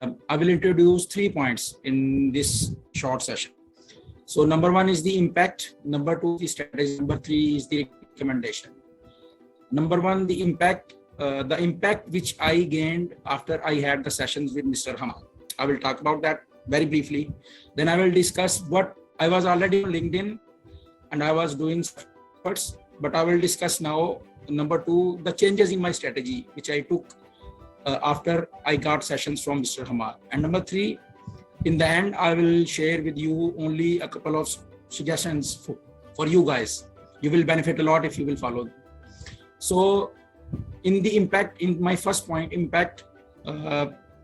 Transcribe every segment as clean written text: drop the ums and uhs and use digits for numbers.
I will introduce 3 points in this short session. So number 1 is the impact, number 2 the strategy, number 3 is the recommendation. Number 1, the impact which I gained after I had the sessions with Mr. Hamad. I will talk about that very briefly. Then I will discuss what I was already on LinkedIn and I was doing efforts, but I will discuss now, number 2, the changes in my strategy, which I took after I got sessions from Mr. Hamad. And number 3, in the end, I will share with you only a couple of suggestions for you guys. You will benefit a lot if you will follow them. So in the impact, in my first point, impact,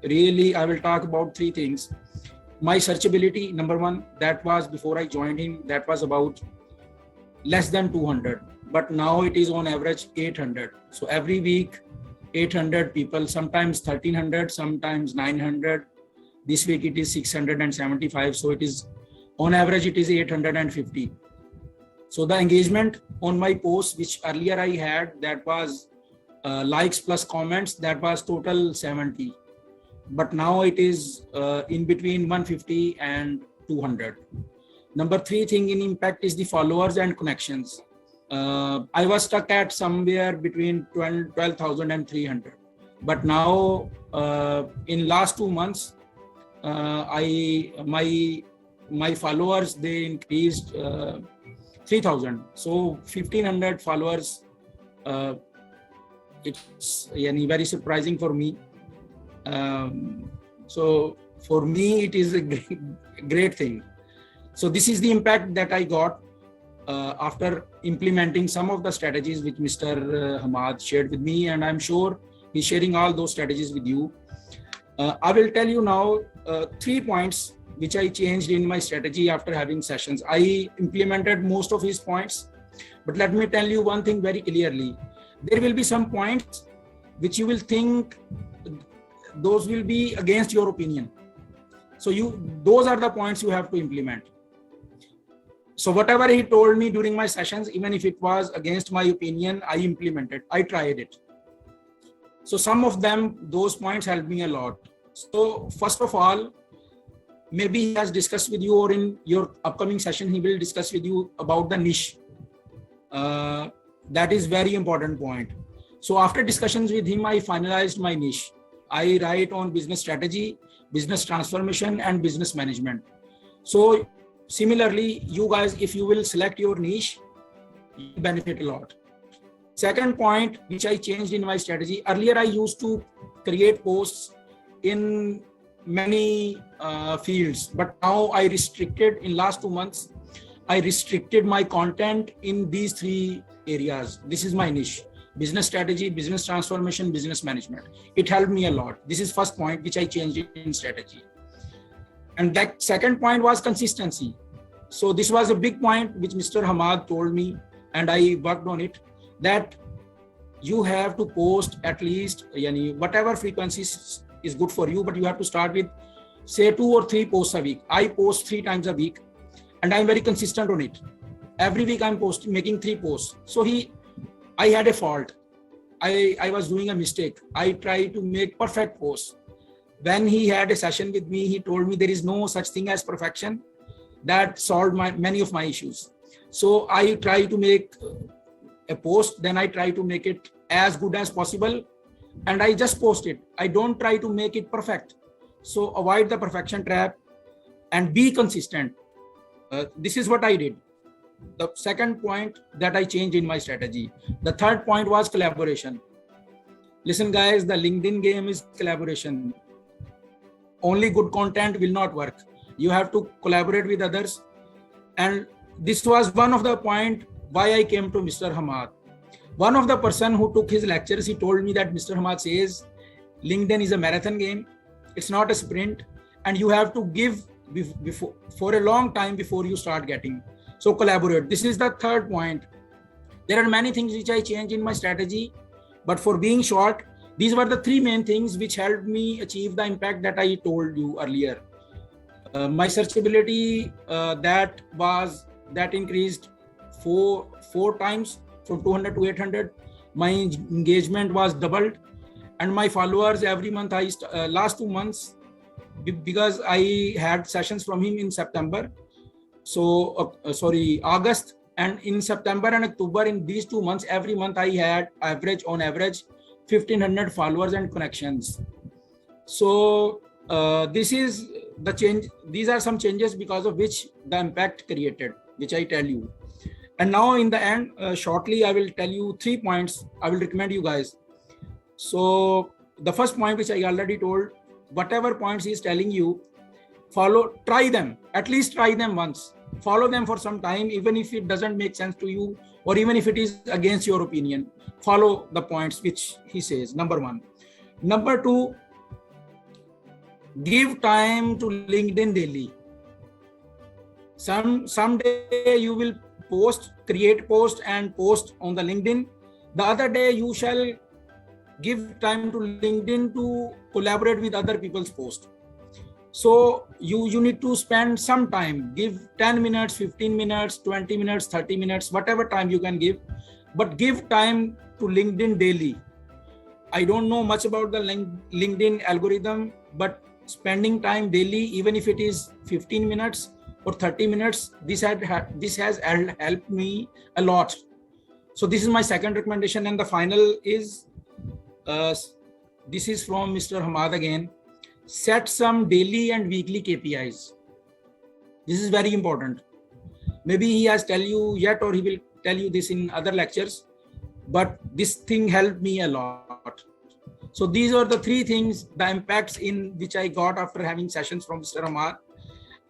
really, I will talk about 3 things. My searchability, number 1, that was before I joined him, that was about less than 200, but now it is on average 800. So every week, 800 people, sometimes 1300, sometimes 900. This week it is 675. So it is on average, it is 850. So the engagement on my posts, which earlier I had, that was likes plus comments, that was total 70. But now it is in between 150 and 200. Number 3 thing in impact is the followers and connections. I was stuck at somewhere between 12,000 and 300. But now in last 2 months, my followers, they increased 3,000. So 1,500 followers. It's very surprising for me. So for me, it is a great thing. So this is the impact that I got after implementing some of the strategies which Mr. Hamad shared with me, and I'm sure he's sharing all those strategies with you. I will tell you now 3 points which I changed in my strategy after having sessions. I implemented most of his points, but let me tell you one thing very clearly. There will be some points which you will think those will be against your opinion. So those are the points you have to implement. So whatever he told me during my sessions, even if it was against my opinion, I implemented, I tried it. So some of them, those points helped me a lot. So first of all, maybe he has discussed with you, or in your upcoming session, he will discuss with you about the niche. That is very important point. So after discussions with him, I finalized my niche. I write on business strategy, business transformation, and business management. So similarly, you guys, if you will select your niche, you benefit a lot. Second point, which I changed in my strategy, earlier I used to create posts in many fields, but now I restricted, in last 2 months, I restricted my content in these 3 areas. This is my niche: business strategy, business transformation, business management. It helped me a lot. This is first point which I changed in strategy. And that second point was consistency. So this was a big point which Mr. Hamad told me, and I worked on it, that you have to post at least whatever frequencies is good for you, but you have to start with, say, 2 or 3 posts a week. I post 3 times a week, and I'm very consistent on it. Every week I'm making 3 posts. So I had a fault. I was doing a mistake. I tried to make perfect posts. When he had a session with me, he told me there is no such thing as perfection. That solved many of my issues. So I try to make a post, then I try to make it as good as possible, and I just post it. I don't try to make it perfect. So avoid the perfection trap and be consistent. This is what I did. The second point that I changed in my strategy. The third point was collaboration. Listen, guys, the LinkedIn game is collaboration. Only good content will not work. You have to collaborate with others. And this was one of the points why I came to Mr. Hamad. One of the person who took his lectures, he told me that Mr. Hamad says, LinkedIn is a marathon game. It's not a sprint. And you have to give for a long time before you start getting. So collaborate. This is the third point. There are many things which I changed in my strategy, but for being short, these were the 3 main things which helped me achieve the impact that I told you earlier. My searchability, that increased four times, from 200 to 800. My engagement was doubled, and my followers every month, last 2 months, because I had sessions from him in September. So August, and in September and October, in these 2 months, every month I had on average 1,500 followers and connections. So this is the change. These are some changes because of which the impact created, which I tell you. And now in the end, shortly, I will tell you 3 points I will recommend you guys. So the first point, which I already told, whatever points he is telling you, try them, at least try them once, follow them for some time, even if it doesn't make sense to you, or even if it is against your opinion, follow the points which he says, number 1. Number 2, give time to LinkedIn daily. Someday you will create post and post on the LinkedIn. The other day you shall give time to LinkedIn to collaborate with other people's posts. So you need to spend some time, give 10 minutes, 15 minutes, 20 minutes, 30 minutes, whatever time you can give, but give time to LinkedIn daily. I don't know much about the LinkedIn algorithm, but spending time daily, even if it is 15 minutes or 30 minutes, this has helped me a lot. So this is my second recommendation. And the final is, this is from Mr. Hamad again. Set some daily and weekly KPIs. This is very important. Maybe he has tell you yet, or he will tell you this in other lectures, but this thing helped me a lot. So these are the 3 things, the impacts in which I got after having sessions from Mr. Hamad,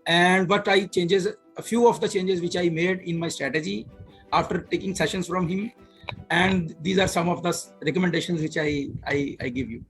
and a few of the changes which I made in my strategy after taking sessions from him. And these are some of the recommendations which I give you.